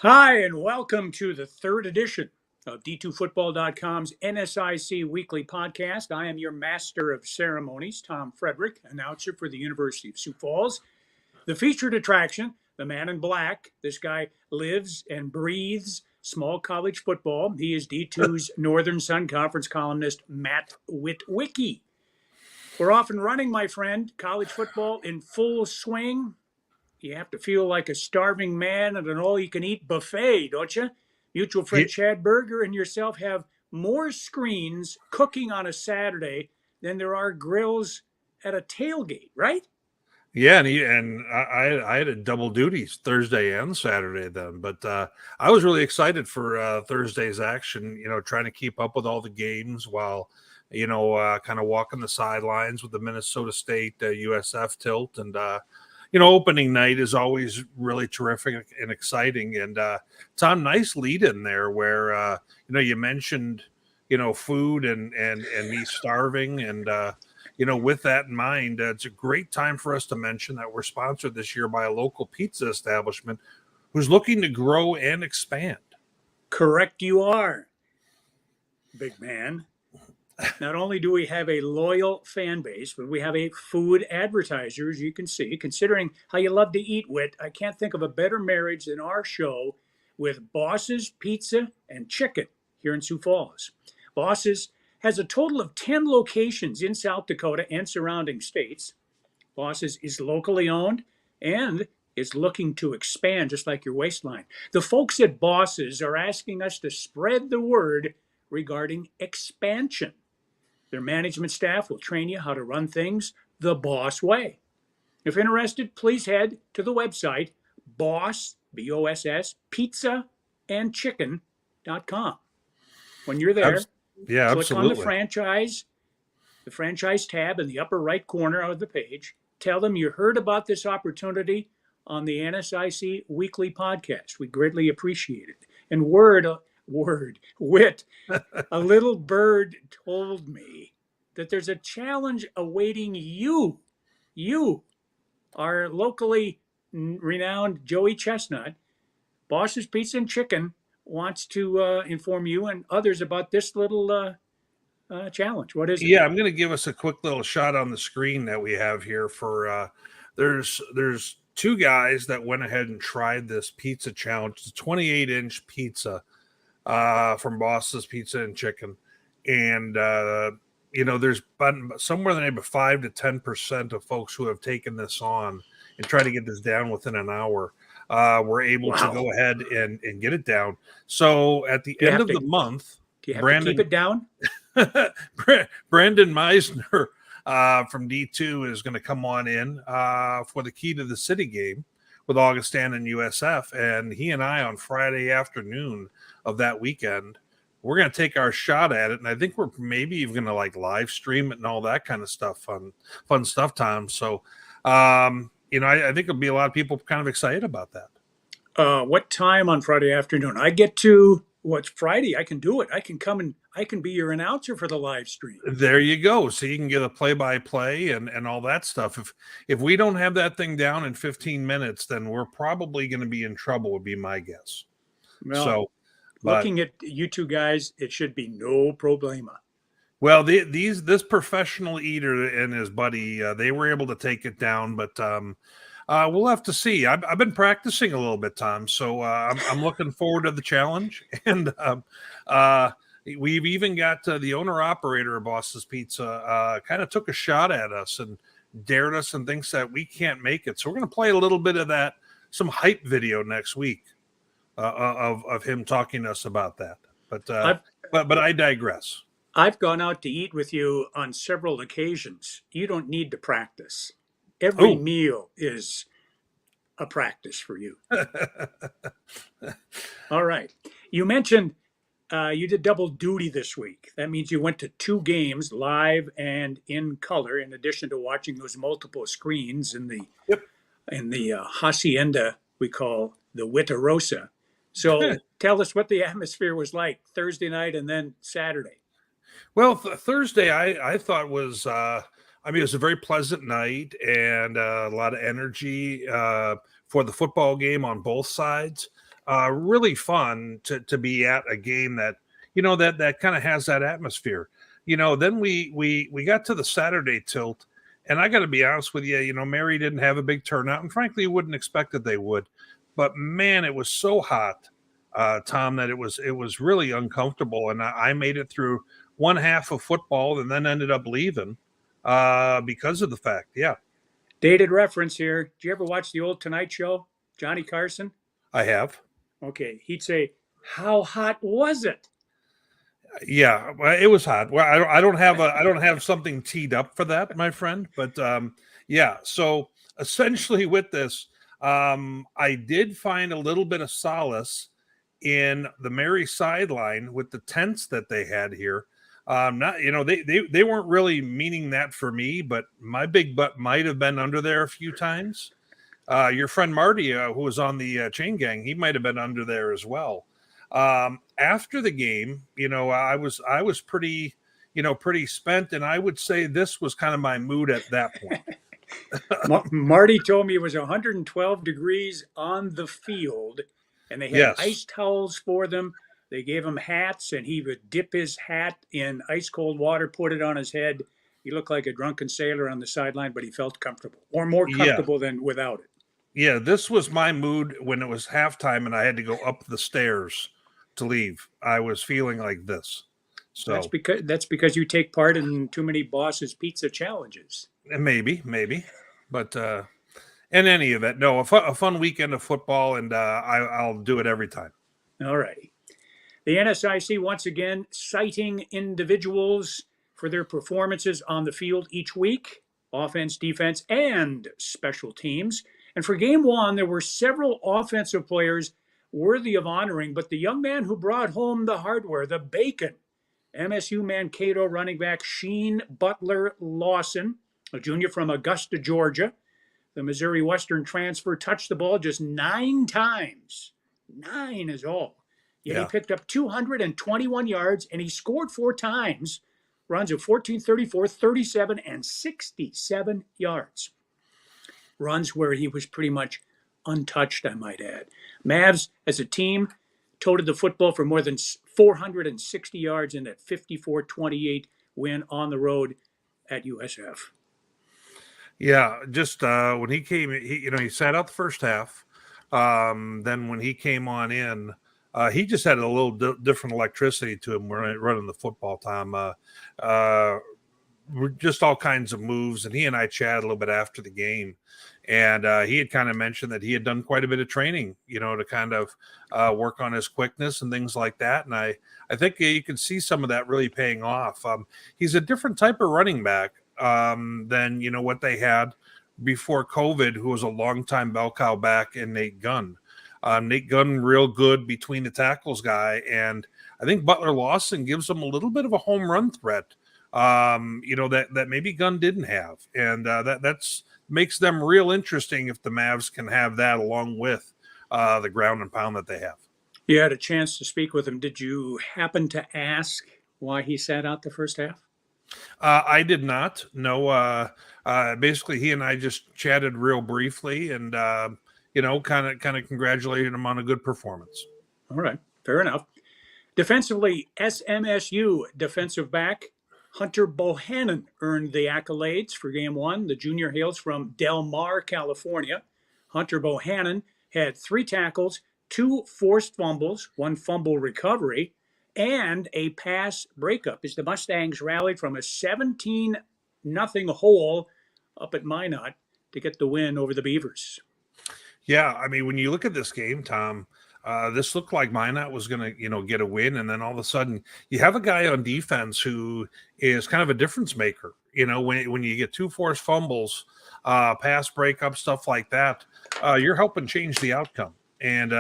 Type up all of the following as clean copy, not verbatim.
Hi, and welcome to the third edition of D2Football.com's NSIC Weekly Podcast. I am your master of ceremonies, Tom Frederick, announcer for the University of Sioux Falls. The featured attraction, the man in black. This guy lives and breathes small college football. He is D2's Northern Sun Conference columnist, Matt Witwicky. We're off and running, my friend. College football in full swing. You have to feel like a starving man at an all-you-can-eat buffet, don't you? Mutual friend Ye- Chad Berger and yourself have more screens cooking on a Saturday than there are grills at a tailgate, right? Yeah, and I had a double duties Thursday and Saturday then, but I was really excited for Thursday's action. Trying to keep up with all the games while kind of walking the sidelines with the Minnesota State USF tilt, and opening night is always really terrific and exciting. And Tom, nice lead in there where you mentioned food and me starving and. With that in mind, it's a great time for us to mention that we're sponsored this year by a local pizza establishment who's looking to grow and expand. Correct you are, big man. Not only do we have a loyal fan base, but we have a food advertiser, as you can see. Considering how you love to eat, Wit, I can't think of a better marriage than our show with Boss's Pizza and Chicken here in Sioux Falls. Boss's has a total of 10 locations in South Dakota and surrounding states. Boss's is locally owned and is looking to expand just like your waistline. The folks at Boss's are asking us to spread the word regarding expansion. Their management staff will train you how to run things the boss way. If interested, please head to the website boss, B-O-S-S, pizza and chicken.com. When you're there, Yeah, click on absolutely. the franchise tab in the upper right corner of the page. Tell them you heard about this opportunity on the NSIC Weekly Podcast. We greatly appreciate it. And wit, a little bird told me that there's a challenge awaiting you. You, our locally renowned Joey Chestnut, Boss's Pizza and Chicken, wants to inform you and others about this little challenge. What is it? Yeah, I'm going to give us a quick little shot on the screen that we have here for there's two guys that went ahead and tried this pizza challenge. It's a 28-inch pizza from Boss's Pizza and Chicken, and there's been somewhere in the neighborhood of 5 to 10% of folks who have taken this on and try to get this down within an hour. We're able to Wow. go ahead and get it down. So at the Do you end have of to the month, do you have to keep Brandon it down? Brandon Meisner from D2 is going to come on in for the Key to the City game with Augustan and USF. And he and I on Friday afternoon of that weekend, we're going to take our shot at it. And I think we're maybe even going to like live stream it and all that kind of stuff. Fun stuff, Tom. So, I think there'll be a lot of people kind of excited about that. What time on Friday afternoon? I get to what's Friday? I can do it. I can come and I can be your announcer for the live stream. There you go. So you can get a play-by-play and all that stuff. If we don't have that thing down in 15 minutes, then we're probably going to be in trouble, would be my guess. Well, So, but looking at you two guys, it should be no problema. well, this professional eater and his buddy, they were able to take it down, but we'll have to see. I've been practicing a little bit, Tom. So I'm looking forward to the challenge, and we've even got the owner operator of Boss's Pizza kind of took a shot at us and dared us and thinks that we can't make it. So we're going to play a little bit of that, some hype video next week of him talking to us about that. But I digress. I've gone out to eat with you on several occasions. You don't need to practice. Every Oh, meal is a practice for you. All right. You mentioned you did double duty this week. That means you went to two games live and in color, in addition to watching those multiple screens in the yep. hacienda we call the Witarosa. So tell us what the atmosphere was like Thursday night and then Saturday. Well, Thursday I thought was it was a very pleasant night and a lot of energy for the football game on both sides. really fun to be at a game that, that kind of has that atmosphere. Then we got to the Saturday tilt, and I got to be honest with you, Mary didn't have a big turnout, and frankly, you wouldn't expect that they would. But man, it was so hot, Tom, that it was really uncomfortable, and I made it through one half of football, and then ended up leaving because of the fact. Yeah, Dated reference here. Did you ever watch the old Tonight Show? Johnny Carson? I have. Okay. He'd say, how hot was it? Yeah, well, it was hot. Well, I don't have something teed up for that, my friend. But yeah. So essentially, with this, I did find a little bit of solace in the Mary sideline with the tents that they had here. Not, they weren't really meaning that for me, but my big butt might have been under there a few times. Your friend Marty, who was on the chain gang, he might have been under there as well. After the game, I was pretty, pretty spent, and I would say this was kind of my mood at that point. Marty told me it was 112 degrees on the field, and they had Yes. ice towels for them. They gave him hats, and he would dip his hat in ice cold water, put it on his head. He looked like a drunken sailor on the sideline, but he felt comfortable, or more Yeah. comfortable than without it. Yeah, this was my mood when it was halftime and I had to go up the stairs to leave. I was feeling like this. So That's because you take part in too many Boss's Pizza challenges. maybe, but in any event, no, a fun weekend of football, and I'll do it every time. All righty. The NSIC once again citing individuals for their performances on the field each week, offense, defense, and special teams. And for game one, there were several offensive players worthy of honoring, but the young man who brought home the hardware, the bacon, MSU Mankato running back Sheen Butler Lawson, a junior from Augusta, Georgia. The Missouri Western transfer touched the ball just 9 times. 9 is all. Yet Yeah. he picked up 221 yards, and he scored 4 times. Runs of 14, 34, 37, and 67 yards. Runs where he was pretty much untouched, I might add. Mavs, as a team, toted the football for more than 460 yards in that 54-28 win on the road at USF. Yeah, just when he came, he sat out the first half. Then when he came on in, he just had a little different electricity to him running the football, Tom. Just all kinds of moves, and he and I chatted a little bit after the game, and he had kind of mentioned that he had done quite a bit of training, to kind of work on his quickness and things like that. And I think you can see some of that really paying off. He's a different type of running back than what they had before COVID, who was a longtime bell cow back, and Nate Gunn. Nate Gunn, real good between the tackles guy, and I think Butler Lawson gives him a little bit of a home run threat. That maybe Gunn didn't have, and that's makes them real interesting if the Mavs can have that along with the ground and pound that they have. You had a chance to speak with him. Did you happen to ask why he sat out the first half? I did not. No. Basically, he and I just chatted real briefly, and kind of congratulated him on a good performance. All right, fair enough. Defensively, SMSU defensive back Hunter Bohannon earned the accolades for game one. The junior hails from Del Mar, California. Hunter Bohannon had 3 tackles, 2 forced fumbles, 1 fumble recovery, and a pass breakup as the Mustangs rallied from a 17-0 hole up at Minot to get the win over the Beavers. Yeah, I mean, when you look at this game, Tom, this looked like Minot was going to, get a win, and then all of a sudden, you have a guy on defense who is kind of a difference maker. When you get 2 forced fumbles, pass breakup, stuff like that, you're helping change the outcome. And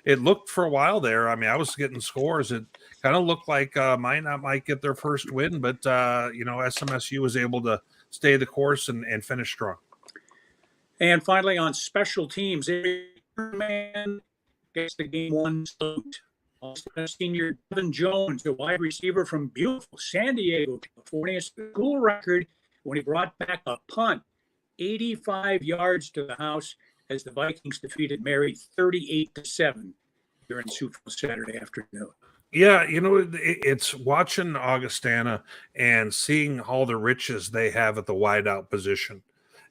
it looked for a while there. I mean, I was getting scores. It kind of looked like Minot might get their first win, but SMSU was able to stay the course and finish strong. And finally, on special teams, man gets the game one salute. Also, senior Devin Jones, a wide receiver from beautiful San Diego, California, school record when he brought back a punt, 85 yards to the house as the Vikings defeated Mary 38-7 during Sioux Falls Saturday afternoon. Yeah, it's watching Augustana and seeing all the riches they have at the wideout position.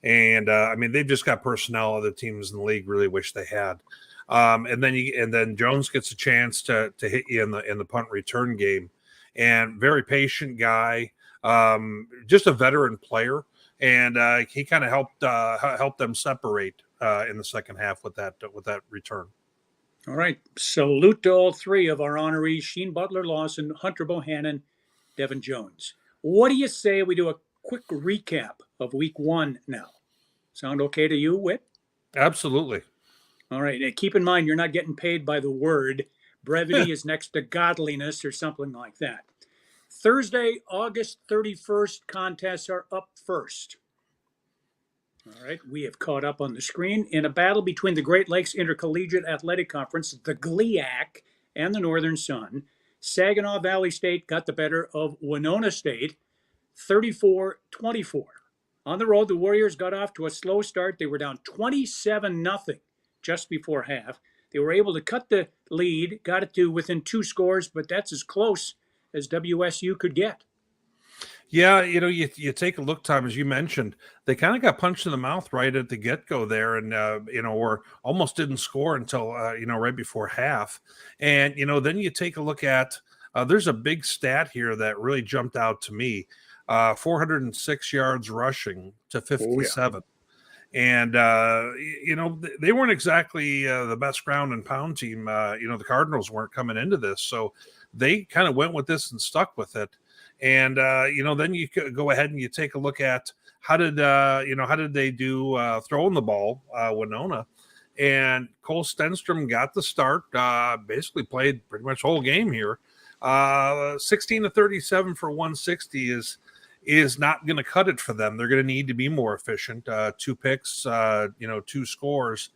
And I mean, they've just got personnel other teams in the league really wish they had. And then Jones gets a chance to hit you in the punt return game, and very patient guy, just a veteran player, and he kind of helped them separate in the second half with that return. All right. Salute to all three of our honorees, Sheen Butler Lawson, Hunter Bohannon, Devin Jones. What do you say we do a quick recap of week one now? Sound okay to you, Whit? Absolutely. All right. And keep in mind, you're not getting paid by the word. Brevity is next to godliness or something like that. Thursday, August 31st contests are up first. All right, we have caught up on the screen in a battle between the Great Lakes Intercollegiate Athletic Conference, the GLIAC, and the Northern Sun. Saginaw Valley State got the better of Winona State, 34-24. On the road, the Warriors got off to a slow start. They were down 27-0 just before half. They were able to cut the lead, got it to within 2 scores, but that's as close as WSU could get. Yeah, you take a look, Tom, as you mentioned, they kind of got punched in the mouth right at the get-go there, and or almost didn't score until right before half. And then you take a look at there's a big stat here that really jumped out to me: 406 yards rushing to 57. Oh, yeah. And they weren't exactly the best ground and pound team. The Cardinals weren't coming into this, so they kind of went with this and stuck with it. And then you go ahead and you take a look at how did they do throwing the ball, Winona, and Cole Stenstrom got the start. Basically played pretty much the whole game here. 16-37 for 160 is not going to cut it for them. They're going to need to be more efficient. 2 picks, 2 scores.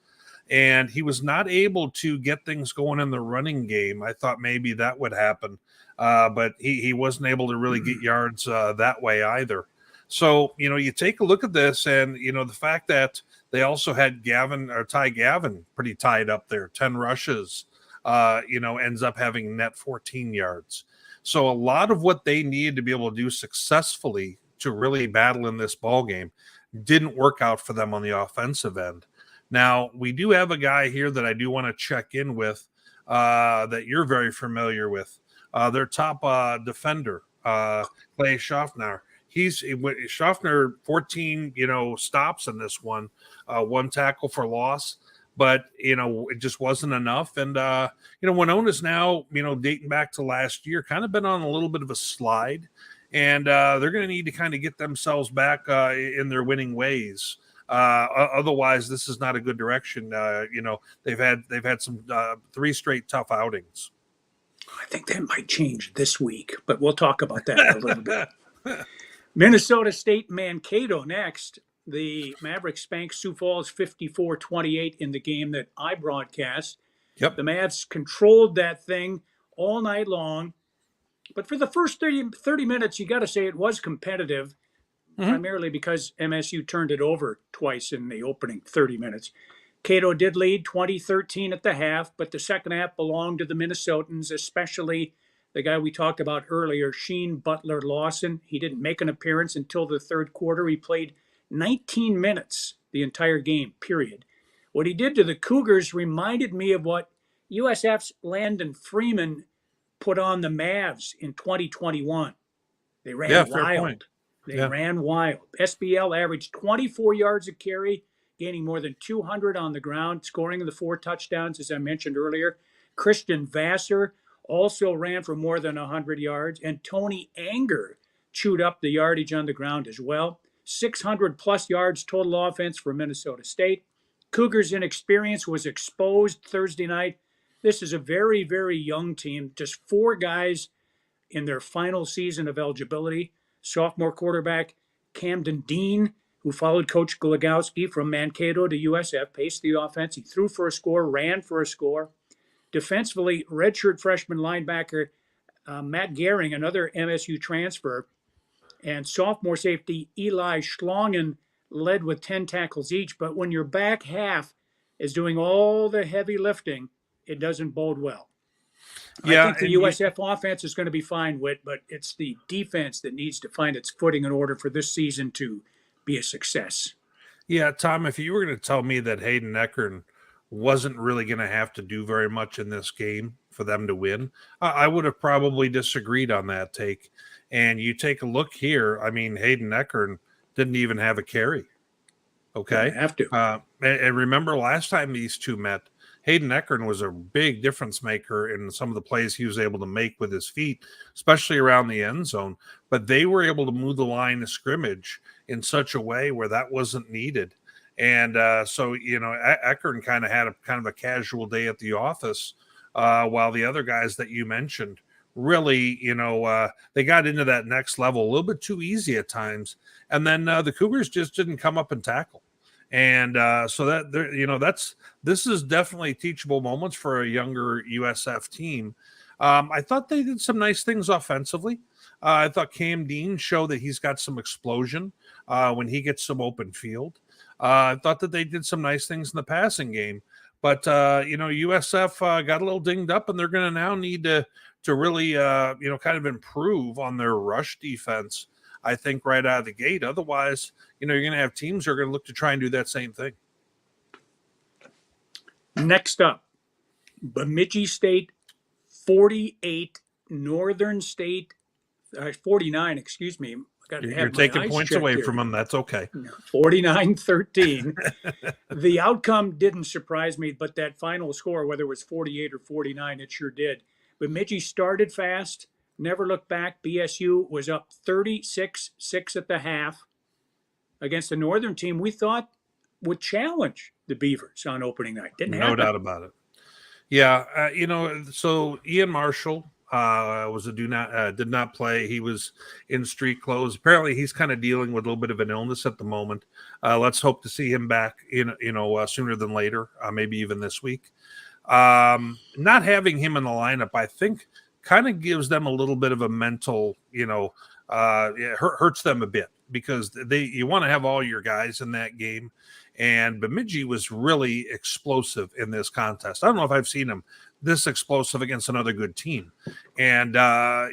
And he was not able to get things going in the running game. I thought maybe that would happen. But he wasn't able to really get yards that way either. So, you take a look at this and, the fact that they also had Ty Gavin pretty tied up there, 10 rushes, ends up having net 14 yards. So a lot of what they needed to be able to do successfully to really battle in this ball game didn't work out for them on the offensive end. Now, we do have a guy here that I do want to check in with that you're very familiar with. Their top defender, Clay Schaffner. Schaffner 14, stops in this one, 1 tackle for loss, but it just wasn't enough. And Winona's now, dating back to last year, kind of been on a little bit of a slide, and they're going to need to kind of get themselves back in their winning ways. Otherwise, this is not a good direction. They've had some 3 straight tough outings. I think that might change this week, but we'll talk about that in a little bit. Minnesota State Mankato next. The Mavericks spanked Sioux Falls 54-28 in the game that I broadcast. Yep. The Mavs controlled that thing all night long. But for the first 30 minutes, you got to say it was competitive, primarily because MSU turned it over twice in the opening 30 minutes. Cato did lead 20-13 at the half, but the second half belonged to the Minnesotans, especially the guy we talked about earlier, Sheen Butler Lawson. He didn't make an appearance until the third quarter. He played 19 minutes the entire game, period. What he did to the Cougars reminded me of what USF's Landon Freeman put on the Mavs in 2021. They ran wild. They ran wild. SBL averaged 24 yards a carry, gaining more than 200 on the ground, scoring the 4 touchdowns, as I mentioned earlier. Christian Vassar also ran for more than 100 yards, and Tony Anger chewed up the yardage on the ground as well. 600-plus yards total offense for Minnesota State. Cougars' inexperience was exposed Thursday night. This is a very, very young team, just 4 guys in their final season of eligibility. Sophomore quarterback Camden Dean, who followed Coach Glagowski from Mankato to USF, paced the offense. He threw for a score, ran for a score. Defensively, redshirt freshman linebacker Matt Gehring, another MSU transfer, and sophomore safety Eli Schlongen led with 10 tackles each. But when your back half is doing all the heavy lifting, it doesn't bode well. I Yeah, think the USF offense is going to be fine, Whit, but it's the defense that needs to find its footing in order for this season to be a success. yeah, Tom, if you were going to tell me that Hayden Eckern wasn't really going to have to do very much in this game for them to win, I would have probably disagreed on that take. And you take a look here. I mean, Hayden Eckern didn't even have a carry. Okay. Have to. And remember last time these two met, Hayden Eckern was a big difference maker in some of the plays he was able to make with his feet, especially around the end zone. But they were able to move the line of scrimmage in such a way where that wasn't needed. And so, Eckern kind of had a casual day at the office, while the other guys that you mentioned really, they got into that next level a little bit too easy at times. And then the Cougars just didn't come up and tackle. And so this is definitely teachable moments for a younger USF team. I thought they did some nice things offensively. I thought Cam Dean showed that he's got some explosion when he gets some open field. I thought that they did some nice things in the passing game. But, USF got a little dinged up, and they're going to now need to really, kind of improve on their rush defense, I think, right out of the gate. Otherwise, you're going to have teams who are going to look to try and do that same thing. Next up, Bemidji State 48, Northern State 49, excuse me. You're taking points away from them. That's okay. 49-13. The outcome didn't surprise me, but that final score, whether it was 48 or 49, it sure did. Bemidji started fast, never looked back. BSU was up 36-6 at the half against a Northern team we thought would challenge the Beavers on opening night. Didn't happen. No doubt about it. Yeah, so Ian Marshall did not play. He was in street clothes. Apparently, he's kind of dealing with a little bit of an illness at the moment. Let's hope to see him back sooner than later, maybe even this week. Not having him in the lineup, I think, kind of gives them a little bit of a mental, it hurts them a bit because you want to have all your guys in that game. And Bemidji was really explosive in this contest. I don't know if I've seen him this explosive against another good team. And,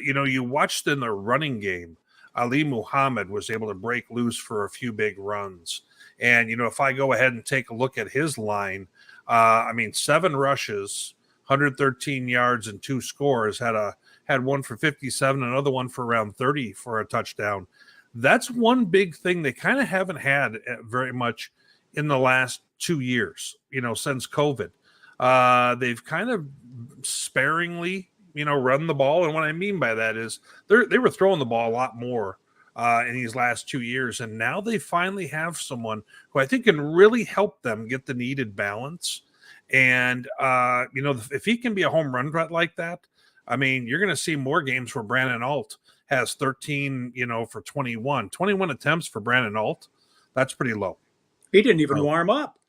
you watched in the running game, Ali Muhammad was able to break loose for a few big runs. And, if I go ahead and take a look at his line, 7 rushes, 113 yards and 2 scores, had one for 57, another one for around 30 for a touchdown. That's one big thing they kind of haven't had very much in the last 2 years, since COVID. They've kind of sparingly, run the ball. And what I mean by that is they were throwing the ball a lot more in these last 2 years. And now they finally have someone who I think can really help them get the needed balance. And, if he can be a home run threat like that, you're going to see more games where Brandon Alt has 13, for 21 attempts for Brandon Alt. That's pretty low. He didn't even warm up.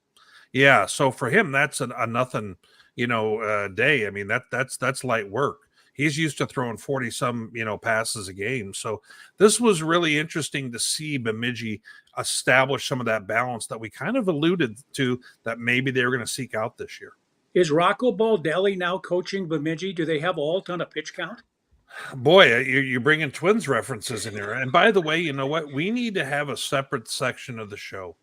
Yeah, so for him, that's a nothing, day. That's light work. He's used to throwing 40 some, passes a game. So this was really interesting to see Bemidji establish some of that balance that we kind of alluded to that maybe they were going to seek out this year. Is Rocco Baldelli now coaching Bemidji? Do they have Alt on a pitch count? Boy, you're bringing Twins references in here. And by the way, you know what? We need to have a separate section of the show,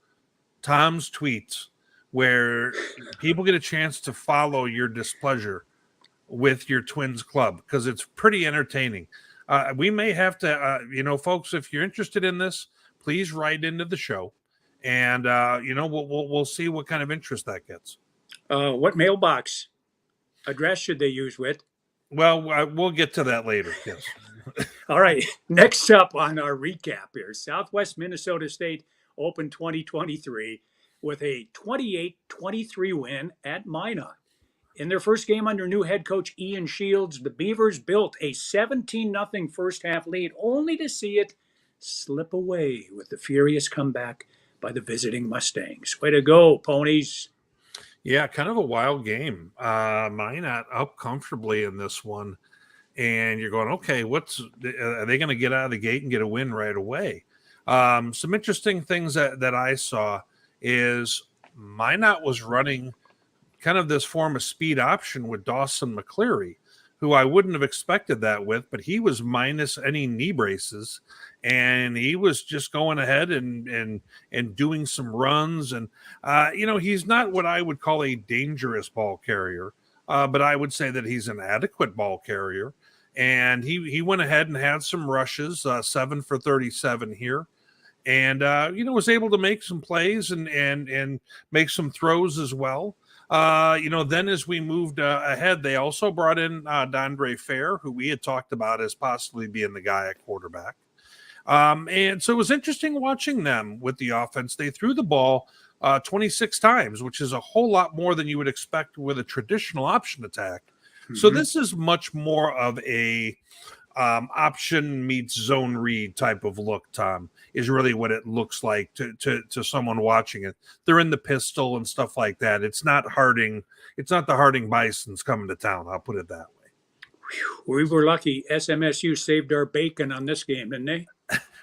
Tom's tweets, where people get a chance to follow your displeasure with your Twins club because it's pretty entertaining. We may have to, folks, if you're interested in this, please write into the show, and we'll see what kind of interest that gets. What mailbox address should they use with? Well, we'll get to that later. Yes. All right. Next up on our recap here, Southwest Minnesota State Open 2023 with a 28-23 win at Minot. In their first game under new head coach Ian Shields, the Beavers built a 17-0 first half lead, only to see it slip away with the furious comeback by the visiting Mustangs. Way to go, Ponies. Yeah, kind of a wild game. Minot up comfortably in this one. And you're going, okay, are they going to get out of the gate and get a win right away? Some interesting things that I saw is Minot was running kind of this form of speed option with Dawson McCleary, who I wouldn't have expected that with, but he was minus any knee braces, and he was just going ahead and doing some runs. And he's not what I would call a dangerous ball carrier, but I would say that he's an adequate ball carrier. And he went ahead and had some rushes, 7 for 37 here, and was able to make some plays and make some throws as well. Then as we moved ahead, they also brought in Dondre Fair, who we had talked about as possibly being the guy at quarterback. And so it was interesting watching them with the offense. They threw the ball 26 times, which is a whole lot more than you would expect with a traditional option attack. Mm-hmm. So this is much more of a option meets zone read type of look, Tom, is really what it looks like to someone watching it. They're in the pistol and stuff like that. It's not Harding. It's not the Harding Bisons coming to town. I'll put it that way. We were lucky. SMSU saved our bacon on this game, didn't they?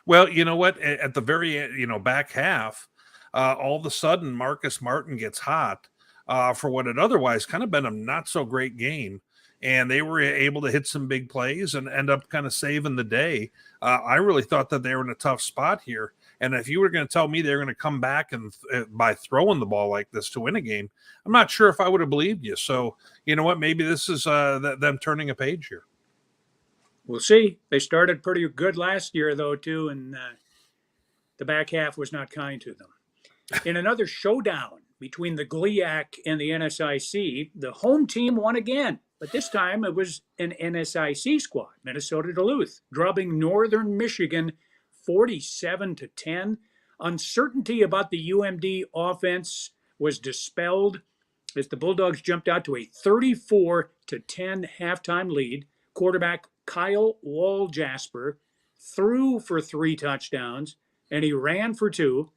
Well, you know what? At the very, back half, all of a sudden, Marcus Martin gets hot for what had otherwise kind of been a not so great game. And they were able to hit some big plays and end up kind of saving the day. I really thought that they were in a tough spot here. And if you were going to tell me they're going to come back and by throwing the ball like this to win a game, I'm not sure if I would have believed you. So, you know what? Maybe this is them turning a page here. We'll see. They started pretty good last year, though, too, and the back half was not kind to them. In another showdown between the GLIAC and the NSIC, the home team won again. But this time it was an NSIC squad, Minnesota Duluth, drubbing Northern Michigan 47-10. Uncertainty about the UMD offense was dispelled as the Bulldogs jumped out to a 34-10 halftime lead. Quarterback Kyle Walljasper threw for 3 touchdowns, and he ran for 2.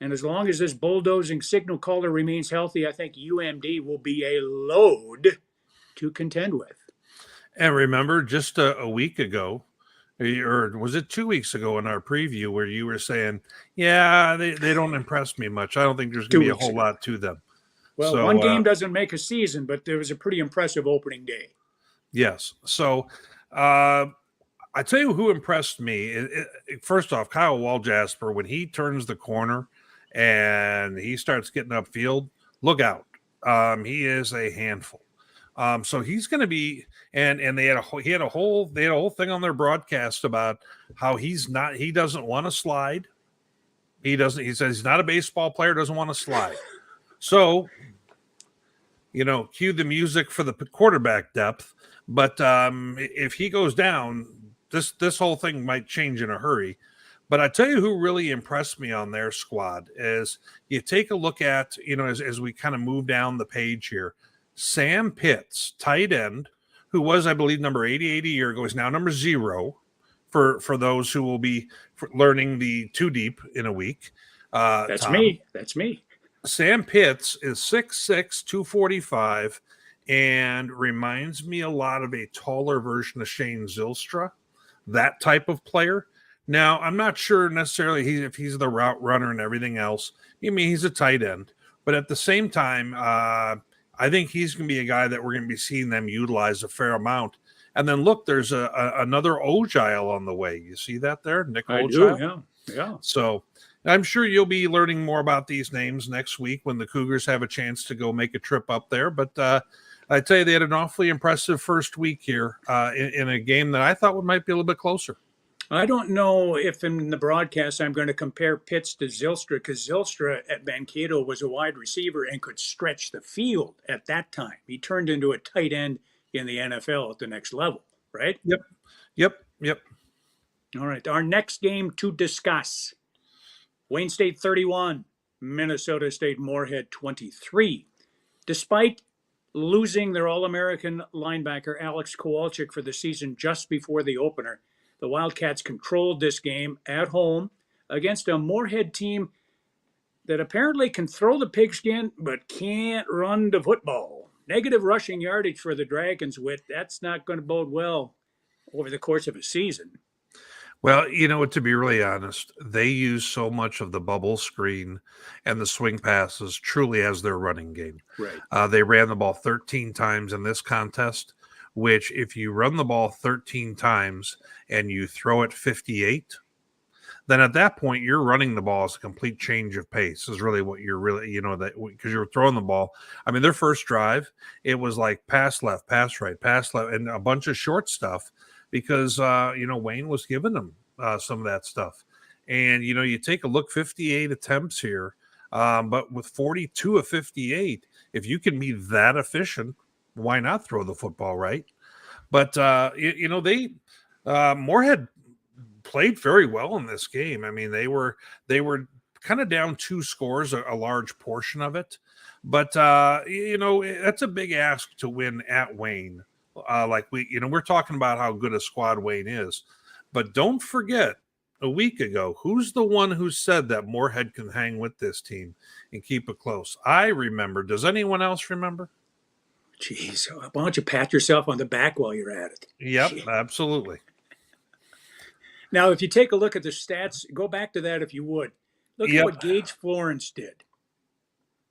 And as long as this bulldozing signal caller remains healthy, I think UMD will be a load to contend with. And remember, just a week ago, or was it 2 weeks ago in our preview where you were saying, yeah, they don't impress me much. I don't think there's going to be a whole lot to them. Well, so, one game doesn't make a season, but there was a pretty impressive opening day. Yes. So I tell you who impressed me. First off, Kyle Walljasper, when he turns the corner and he starts getting upfield, look out. He is a handful. So he's going to be, and they had a whole thing on their broadcast about how he doesn't want to slide. He says he's not a baseball player, doesn't want to slide. So, cue the music for the quarterback depth. But if he goes down, this whole thing might change in a hurry. But I tell you who really impressed me on their squad is you take a look at, as we kind of move down the page here, Sam Pitts, tight end, who was, I believe, number 88 a year ago, is now number 0 for those who will be learning the 2 deep in a week. That's Tom. Me. That's me. Sam Pitts is 6'6", 245, and reminds me a lot of a taller version of Shane Zylstra, that type of player. Now, I'm not sure necessarily if he's the route runner and everything else. I mean, he's a tight end. But at the same time, I think he's going to be a guy that we're going to be seeing them utilize a fair amount. And then, look, there's another Ogile on the way. You see that there? Nick Ogile? Yeah. So I'm sure you'll be learning more about these names next week when the Cougars have a chance to go make a trip up there. But I tell you, they had an awfully impressive first week here in a game that I thought might be a little bit closer. I don't know if in the broadcast I'm going to compare Pitts to Zylstra, because Zylstra at Mankato was a wide receiver and could stretch the field at that time. He turned into a tight end in the NFL at the next level, right? Yep. All right, our next game to discuss. Wayne State 31, Minnesota State Moorhead 23. Despite losing their All-American linebacker Alex Kowalczyk for the season just before the opener, the Wildcats controlled this game at home against a Moorhead team that apparently can throw the pigskin but can't run the football. Negative rushing yardage for the Dragons, that's not going to bode well over the course of a season. Well, to be really honest, they use so much of the bubble screen and the swing passes truly as their running game. Right. They ran the ball 13 times in this contest, which if you run the ball 13 times and you throw it 58, then at that point you're running the ball as a complete change of pace is really what you're really, that because you're throwing the ball. I mean, their first drive, it was like pass left, pass right, pass left, and a bunch of short stuff because, Wayne was giving them some of that stuff. And, you take a look, 58 attempts here, but with 42 of 58, if you can be that efficient, why not throw the football, right? But, Moorhead played very well in this game. I mean, they were kind of down 2 scores, a large portion of it, but that's a big ask to win at Wayne. We're talking about how good a squad Wayne is, but don't forget a week ago, who's the one who said that Moorhead can hang with this team and keep it close? I remember. Does anyone else remember? Jeez, why don't you pat yourself on the back while you're at it? Yep, absolutely. Now, if you take a look at the stats, go back to that if you would. Look at what Gage Florence did.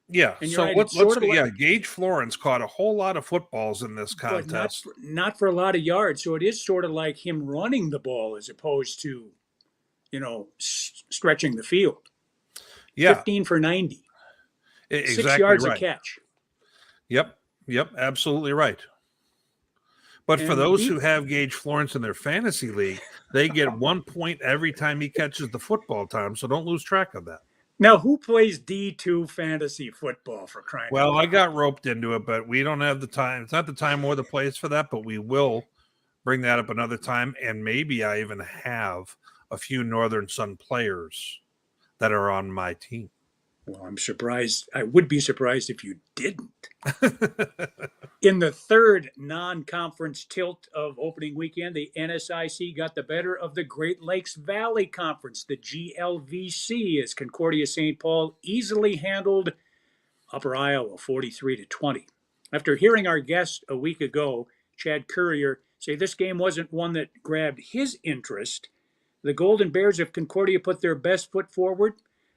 Yeah. And so right, let's go. Gage Florence caught a whole lot of footballs in this contest. But not for a lot of yards. So it is sort of like him running the ball as opposed to, stretching the field. Yeah. 15 for 90. Exactly 6 yards right. a catch. Yep. Absolutely right. But for those who have Gage Florence in their fantasy league, they get 1 point every time he catches the football, Tom. So don't lose track of that. Now, who plays D2 fantasy football for crying out loud? Well, I got roped into it, but we don't have the time. It's not the time or the place for that, but we will bring that up another time. And maybe I even have a few Northern Sun players that are on my team. Well, I'm surprised. I would be surprised if you didn't. In the third non-conference tilt of opening weekend, the NSIC got the better of the Great Lakes Valley Conference, the GLVC, as Concordia St. Paul easily handled Upper Iowa 43-20. After hearing our guest a week ago, Chad Courier, say this game wasn't one that grabbed his interest, the Golden Bears of Concordia put their best foot forward.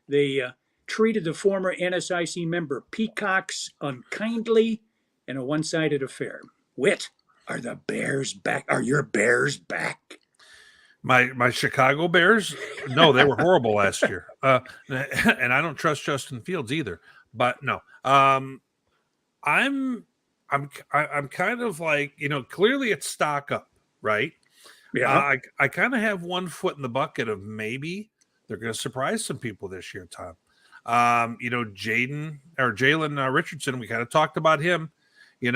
They treated the former NSIC member Peacocks unkindly in a one-sided affair. Whit, are the Bears back? Are your Bears back? My Chicago Bears? No, they were horrible last year. And I don't trust Justin Fields either. But no, I'm kind of like, clearly it's stock up, right? Yeah. I kind of have 1 foot in the bucket of maybe they're going to surprise some people this year, Tom. Jalen Richardson, we kind of talked about him. You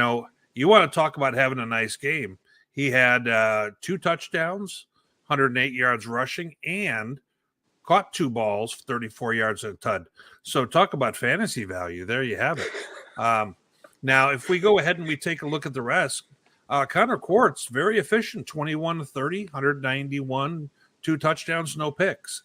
want to talk about having a nice game. He had 2 touchdowns, 108 yards rushing, and caught 2 balls, 34 yards a tud. So talk about fantasy value. There you have it. Now, if we go ahead and we take a look at the rest, Connor Quartz, very efficient, 21-30, 191, 2 touchdowns, no picks.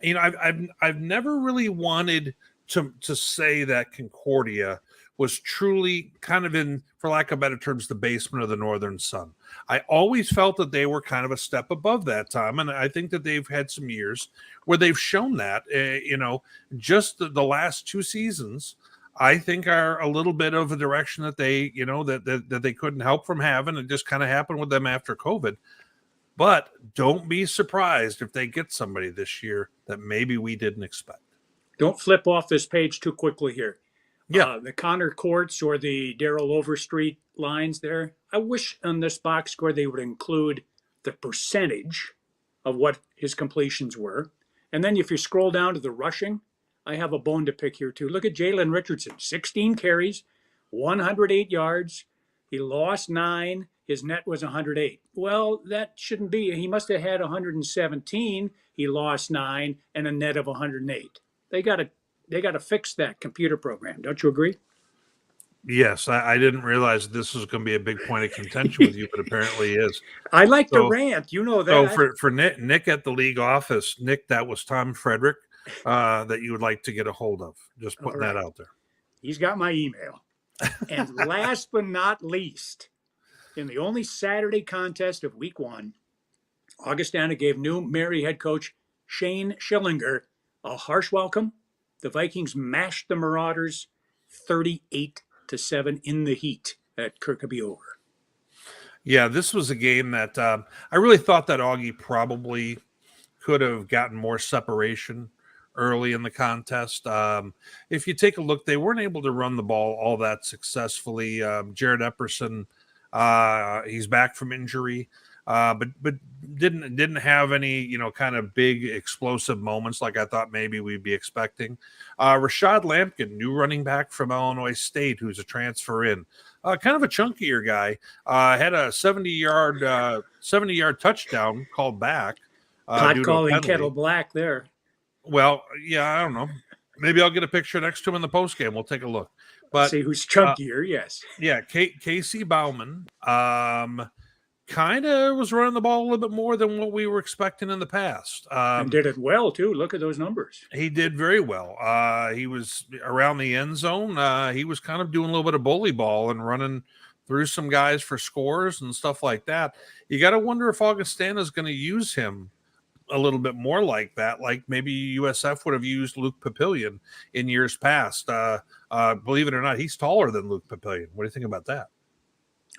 I've never really wanted to say that Concordia was truly kind of in, for lack of better terms, the basement of the Northern Sun. I always felt that they were kind of a step above that, Tom, and I think that they've had some years where they've shown that. Just the last 2 seasons, I think are a little bit of a direction that they, that they couldn't help from having. It just kind of happened with them after COVID. But don't be surprised if they get somebody this year that maybe we didn't expect. Don't flip off this page too quickly here. Yeah. The Connor Quartz or the Daryl Overstreet lines there, I wish on this box score they would include the percentage of what his completions were. And then if you scroll down to the rushing, I have a bone to pick here too. Look at Jalen Richardson, 16 carries, 108 yards. He lost 9. His net was 108. Well, that shouldn't be. He must have had 117. He lost 9 and a net of 108. They got to fix that computer program. Don't you agree? Yes, I didn't realize this was going to be a big point of contention with you, but apparently is. I like to rant. You know that. So for Nick at the league office, Nick, that was Tom Frederick that you would like to get a hold of. Just putting that out there. He's got my email. And last but not least, in the only Saturday contest of week 1, Augustana gave new Mary head coach Shane Schillinger a harsh welcome. The Vikings mashed the Marauders 38-7 in the heat at Kirkby Over. Yeah, this was a game that I really thought that Augie probably could have gotten more separation early in the contest. If you take a look, they weren't able to run the ball all that successfully. Jared Epperson, he's back from injury, but didn't have any kind of big explosive moments like I thought maybe we'd be expecting. Rashad Lampkin, new running back from Illinois State, who's a transfer in. Kind of a chunkier guy, had a 70-yard touchdown called back. Pot calling kettle black there. Well, yeah, I don't know. Maybe I'll get a picture next to him in the post game. We'll take a look. But see who's chunkier. Yes. Yeah, Casey Bauman kind of was running the ball a little bit more than what we were expecting in the past. And did it well too. Look at those numbers. He did very well. He was around the end zone. He was kind of doing a little bit of bully ball and running through some guys for scores and stuff like that. You got to wonder if Augustana is going to use him a little bit more like that, like maybe USF would have used Luke Papillion in years past. Believe it or not, he's taller than Luke Papillion. What do you think about that?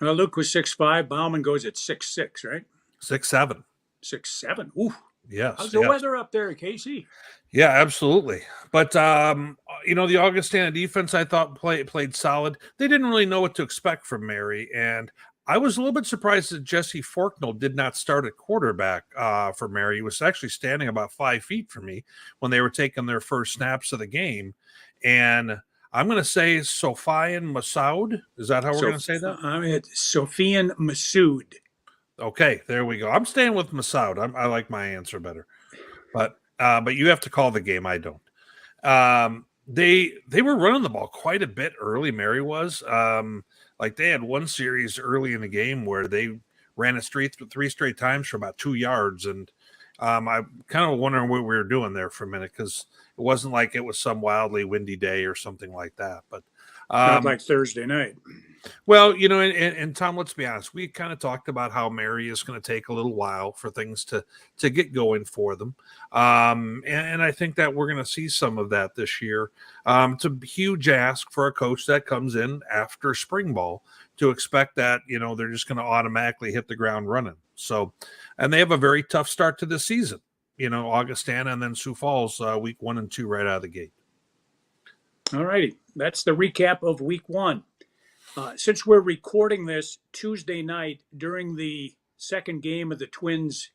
Well, Luke was 6'5". Bauman goes at 6'6", right? 6'7". 6'7". Ooh. Yes. How's the weather up there, Casey? Yeah, absolutely. But the Augustana defense I thought played solid. They didn't really know what to expect from Mary, and I was a little bit surprised that Jesse Forknell did not start at quarterback for Mary. He was actually standing about 5 feet from me when they were taking their first snaps of the game. And I'm going to say Sofian Masoud. Is that how we're going to say that? It's Sofian Masoud. Okay, there we go. I'm staying with Masoud. I like my answer better. But you have to call the game. I don't. They were running the ball quite a bit early, Mary was. Like they had one series early in the game where they ran it three straight times for about 2 yards. And I kind of wondering what we were doing there for a minute because it wasn't like it was some wildly windy day or something like that. But not like Thursday night. Well, and Tom, let's be honest. We kind of talked about how Mary is going to take a little while for things to get going for them. And I think that we're going to see some of that this year. It's a huge ask for a coach that comes in after spring ball to expect that, they're just going to automatically hit the ground running. So, and they have a very tough start to the season, Augustana and then Sioux Falls week 1 and 2 right out of the gate. All righty. That's the recap of week 1. Since we're recording this Tuesday night during the second game of the Twins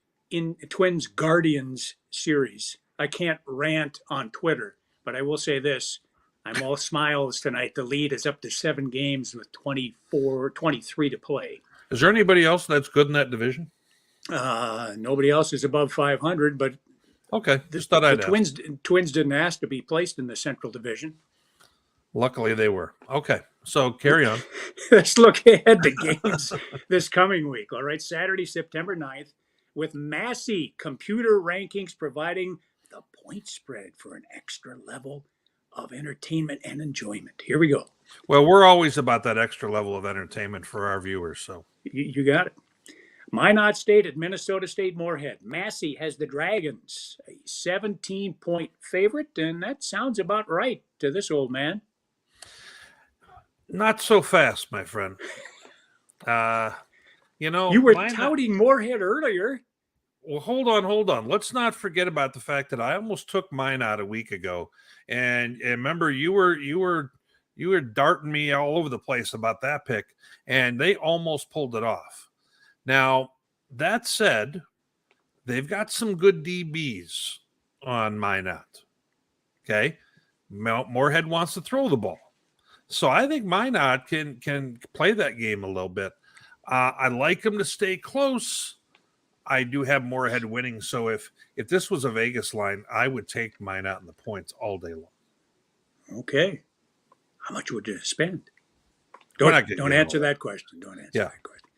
Guardians series, I can't rant on Twitter, but I will say this. I'm all smiles tonight. The lead is up to 7 games with 23 to play. Is there anybody else that's good in that division? Nobody else is above 500, but okay. Just thought I'd ask. Twins didn't ask to be placed in the Central Division. Luckily they were. Okay. So carry on. Let's look ahead to games this coming week. All right. Saturday, September 9th, with Massey computer rankings providing the point spread for an extra level of entertainment and enjoyment. Here we go. Well, we're always about that extra level of entertainment for our viewers. So you got it. Minot State at Minnesota State Moorhead. Massey has the Dragons, a 17-point favorite, and that sounds about right to this old man. Not so fast, my friend. You were touting Moorhead earlier. Well, hold on. Let's not forget about the fact that I almost took mine out a week ago, and remember you were darting me all over the place about that pick, and they almost pulled it off. Now that said, they've got some good DBs on Minot. Okay, Moorhead wants to throw the ball. So I think Minot can play that game a little bit. I like him to stay close. I do have Moorhead winning. So if this was a Vegas line, I would take Minot in the points all day long. Okay. How much would you spend? Don't answer that question. Don't answer that question.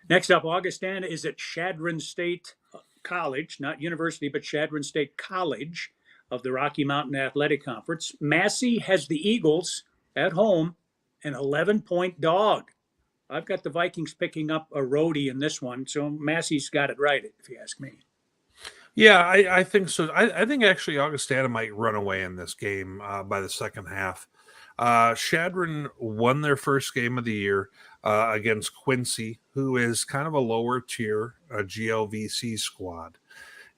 Next up, Augustana is at Chadron State College, not university, but Chadron State College of the Rocky Mountain Athletic Conference. Massey has the Eagles at home, an 11-point dog. I've got the Vikings picking up a roadie in this one, so Massey's got it right, if you ask me. Yeah, I think so. I think actually Augustana might run away in this game by the second half. Shadron won their first game of the year against Quincy, who is kind of a lower tier GLVC squad.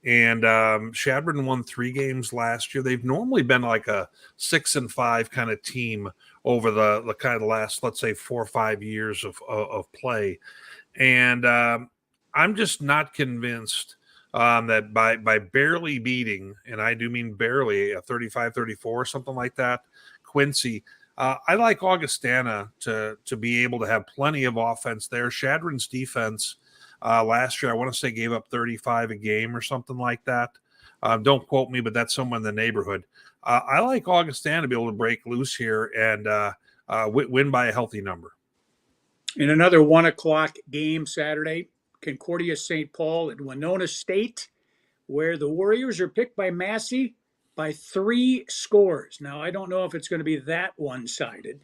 And Shadron won 3 games last year. They've normally been like a 6-5 kind of team over the kind of the last, let's say, 4 or 5 years of play. And I'm just not convinced that by barely beating, and I do mean barely, a 35-34 or something like that, Quincy. I like Augustana to be able to have plenty of offense there. Shadron's defense last year, I want to say, gave up 35 a game or something like that. Don't quote me, but that's somewhere in the neighborhood. I like Augustana to be able to break loose here and win by a healthy number. In another 1:00 game Saturday, Concordia St. Paul at Winona State, where the Warriors are picked by Massey by 3 scores. Now, I don't know if it's going to be that one-sided.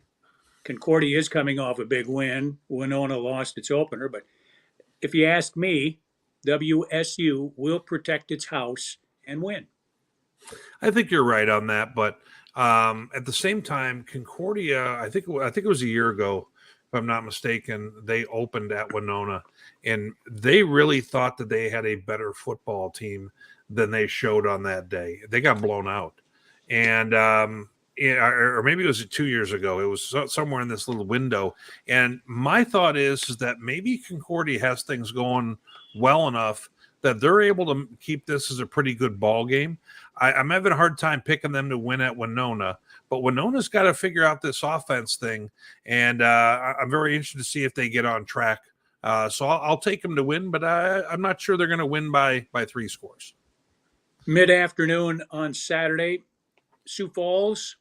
Concordia is coming off a big win. Winona lost its opener, but if you ask me, WSU will protect its house and win. I think you're right on that, but at the same time, Concordia, I think it was a year ago, if I'm not mistaken, they opened at Winona, and they really thought that they had a better football team than they showed on that day. They got blown out, and or maybe it was 2 years ago. It was somewhere in this little window. And my thought is that maybe Concordia has things going well enough that they're able to keep this as a pretty good ball game. I'm having a hard time picking them to win at Winona, but Winona's got to figure out this offense thing, and I'm very interested to see if they get on track. So I'll take them to win, but I'm not sure they're going to win by 3 scores. Mid-afternoon on Saturday, Sioux Falls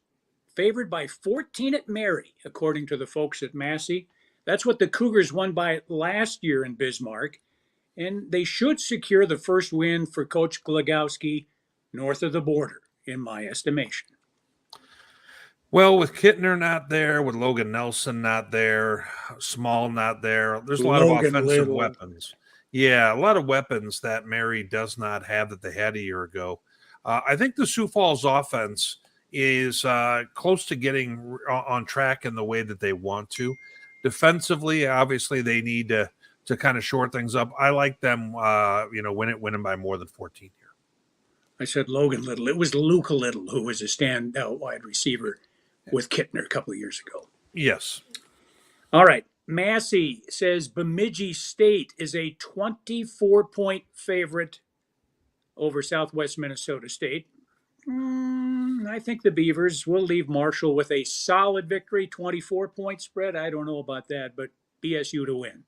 favored by 14 at Mary, according to the folks at Massey. That's what the Cougars won by last year in Bismarck, and they should secure the first win for Coach Glagowski north of the border, in my estimation. Well, with Kittner not there, with Logan Nelson not there, Small not there, there's a lot of offensive weapons. Yeah, a lot of weapons that Mary does not have that they had a year ago. I think the Sioux Falls offense is close to getting on track in the way that they want to. Defensively, obviously, they need to kind of shore things up. I like them, winning by more than 14 here. I said Logan Little. It was Luca Little who was a standout wide receiver with Kittner a couple of years ago. Yes. All right. Massey says Bemidji State is a 24-point favorite over Southwest Minnesota State. I think the Beavers will leave Marshall with a solid victory, 24-point spread. I don't know about that, but BSU to win.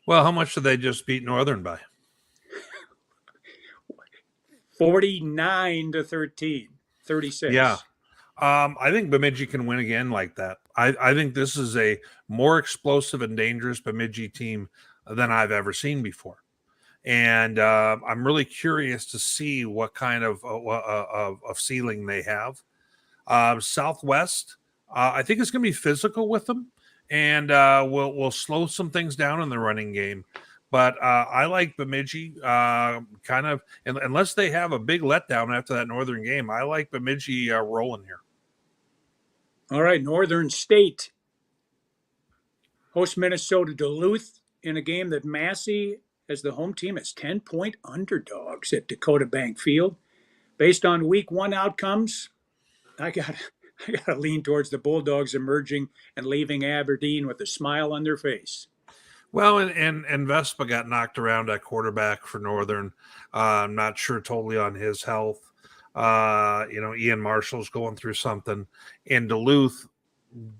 Well, how much did they just beat Northern by? 49-13, 36. Yeah. I think Bemidji can win again like that. I think this is a more explosive and dangerous Bemidji team than I've ever seen before. And I'm really curious to see what kind of ceiling they have. Southwest, I think it's going to be physical with them, and we'll slow some things down in the running game. But I like Bemidji kind of, unless they have a big letdown after that Northern game, I like Bemidji rolling here. All right, Northern State hosts Minnesota Duluth in a game that Massey, as the home team, is 10-point underdogs at Dakota Bank Field. Based on Week 1 outcomes, I got to lean towards the Bulldogs emerging and leaving Aberdeen with a smile on their face. Well, and Vespa got knocked around at quarterback for Northern. I'm not sure totally on his health. Ian Marshall's going through something. And Duluth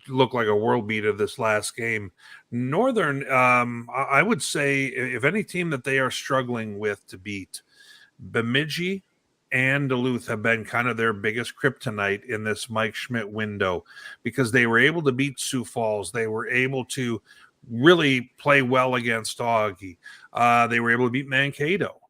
looked like a world beater this last game. Northern, I would say, if any team that they are struggling with to beat, Bemidji and Duluth have been kind of their biggest kryptonite in this Mike Schmidt window, because they were able to beat Sioux Falls. They were able to really play well against Augie. They were able to beat Mankato,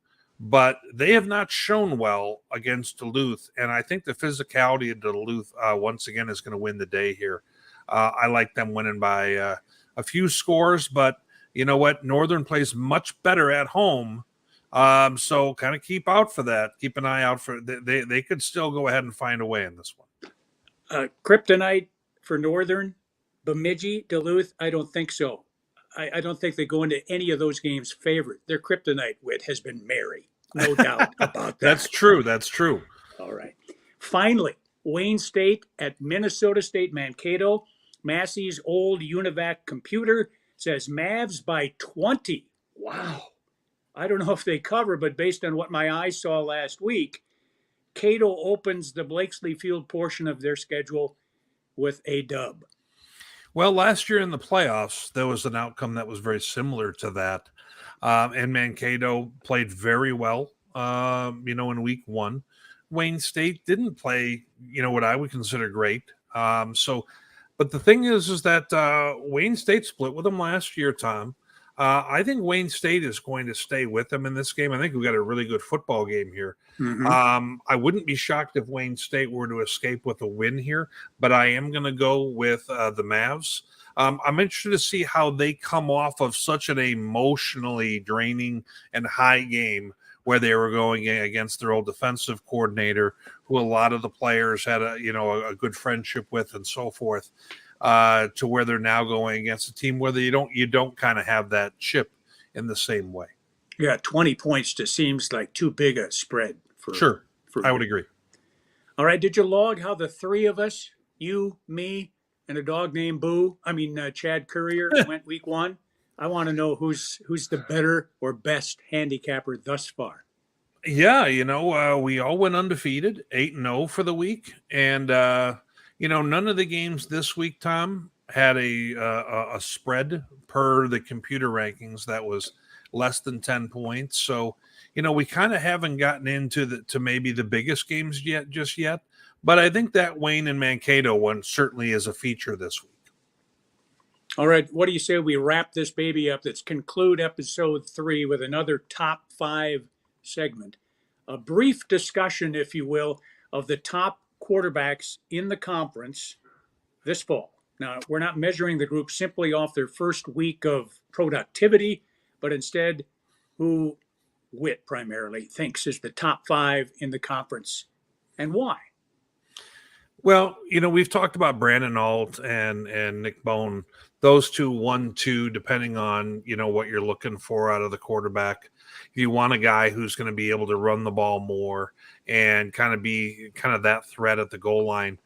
but they have not shown well against Duluth. And I think the physicality of Duluth once again is going to win the day here. I like them winning by a few scores, but you know what? Northern plays much better at home. So kind of keep out for that. Keep an eye out for they could still go ahead and find a way in this one. Kryptonite for Northern, Bemidji, Duluth. I don't think so. I don't think they go into any of those games favored. Their kryptonite wit has been Mary, no doubt about that. That's true. That's true. All right. Finally, Wayne State at Minnesota State Mankato. Massey's old UNIVAC computer says Mavs by 20. Wow. I don't know if they cover, but based on what my eyes saw last week, Cato opens the Blakesley Field portion of their schedule with a dub. Well, last year in the playoffs, there was an outcome that was very similar to that. And Mankato played very well, in week one. Wayne State didn't play, what I would consider great. But the thing is that Wayne State split with them last year, Tom. I think Wayne State is going to stay with them in this game. I think we got a really good football game here. Mm-hmm. I wouldn't be shocked if Wayne State were to escape with a win here, but I am going to go with the Mavs. I'm interested to see how they come off of such an emotionally draining and high game where they were going against their old defensive coordinator, who a lot of the players had a good friendship with and so forth. To where they're now going against a team where you don't kind of have that chip in the same way. Yeah, 20 points just seems like too big a spread. Sure, I would agree. All right, did you log how the three of us, you, me, and a dog named Chad Courier, went week one? I want to know who's the better or best handicapper thus far. Yeah, we all went undefeated, 8-0 for the week, and none of the games this week, Tom, had a spread per the computer rankings that was less than 10 points. So, we kind of haven't gotten into maybe the biggest games yet. But I think that Wayne and Mankato one certainly is a feature this week. All right, what do you say we wrap this baby up? Let's conclude episode 3 with another top 5 segment. A brief discussion, if you will, of the top quarterbacks in the conference this fall. Now, we're not measuring the group simply off their first week of productivity, but instead who Witt primarily thinks is the top 5 in the conference and why. Well, we've talked about Brandon Alt and Nick Bone, those 2, 1, 2, depending on, what you're looking for out of the quarterback. If you want a guy who's going to be able to run the ball more and kind of be that threat at the goal line,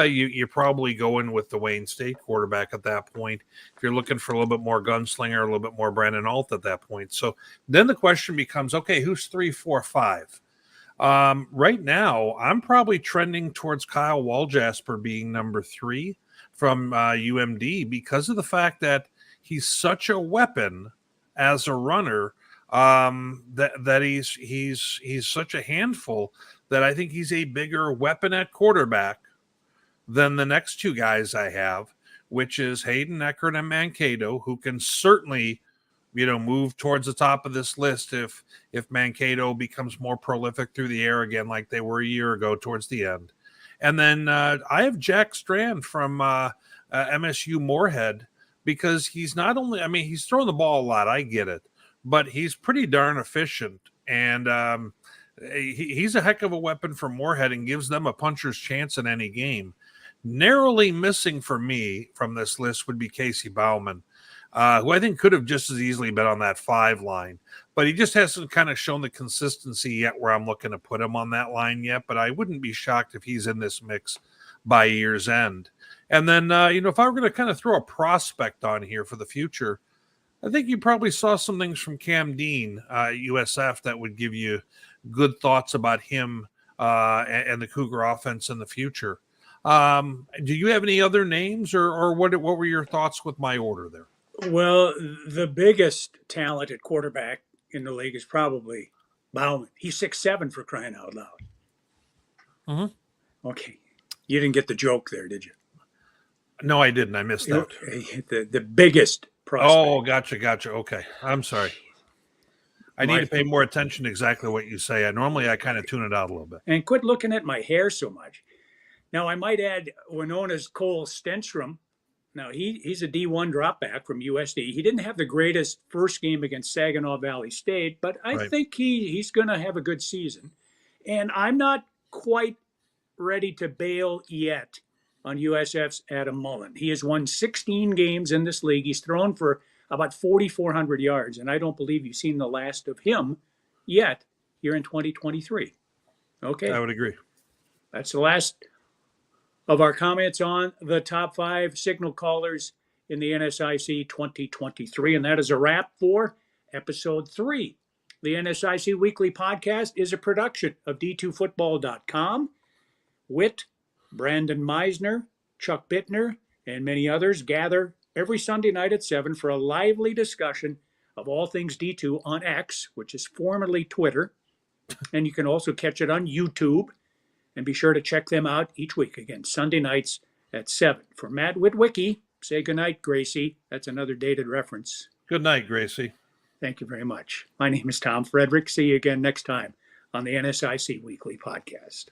you're probably going with the Wayne State quarterback at that point. If you're looking for a little bit more gunslinger, a little bit more Brandon Alt at that point. So then the question becomes, okay, who's 3, 4, 5? Right now, I'm probably trending towards Kyle Waljasper being number 3 from UMD because of the fact that he's such a weapon as a runner. That he's such a handful that I think he's a bigger weapon at quarterback than the next 2 guys I have, which is Hayden Eckert and Mankato, who can certainly, move towards the top of this list if Mankato becomes more prolific through the air again, like they were a year ago towards the end. And then I have Jack Strand from MSU Moorhead because he's not only, he's throwing the ball a lot. I get it. But he's pretty darn efficient, and he's a heck of a weapon for Moorhead and gives them a puncher's chance in any game. Narrowly missing for me from this list would be Casey Bauman, who I think could have just as easily been on that 5 line. But he just hasn't kind of shown the consistency yet where I'm looking to put him on that line yet. But I wouldn't be shocked if he's in this mix by year's end. And then, if I were going to kind of throw a prospect on here for the future, I think you probably saw some things from Cam Dean, USF, that would give you good thoughts about him and the Cougar offense in the future. Do you have any other names, or what were your thoughts with my order there? Well, the biggest talent at quarterback in the league is probably Bauman. He's 6'7" for crying out loud. Mm-hmm. Okay. You didn't get the joke there, did you? No, I didn't. I missed that. The biggest prospect. Oh, gotcha. Okay. I'm sorry. I need to pay more attention to exactly what you say. Normally I kind of tune it out a little bit. And quit looking at my hair so much. Now, I might add Winona's Cole Stenstrom Now, he's a D1 dropback from USD. He didn't have the greatest first game against Saginaw Valley State, but I Right. think he's going to have a good season. And I'm not quite ready to bail yet on USF's Adam Mullen. He has won 16 games in this league. He's thrown for about 4,400 yards, and I don't believe you've seen the last of him yet here in 2023. Okay, I would agree. that's the last of our comments on the top 5 signal callers in the NSIC 2023. And that is a wrap for episode 3. The NSIC Weekly Podcast is a production of D2Football.com. Witt, Brandon Meisner, Chuck Bittner, and many others gather every Sunday night at 7 for a lively discussion of all things D2 on X, which is formerly Twitter. And you can also catch it on YouTube. And be sure to check them out each week. Again, Sunday nights at 7. For Matt Witwicky, say goodnight, Gracie. That's another dated reference. Good night, Gracie. Thank you very much. My name is Tom Frederick. See you again next time on the NSIC Weekly Podcast.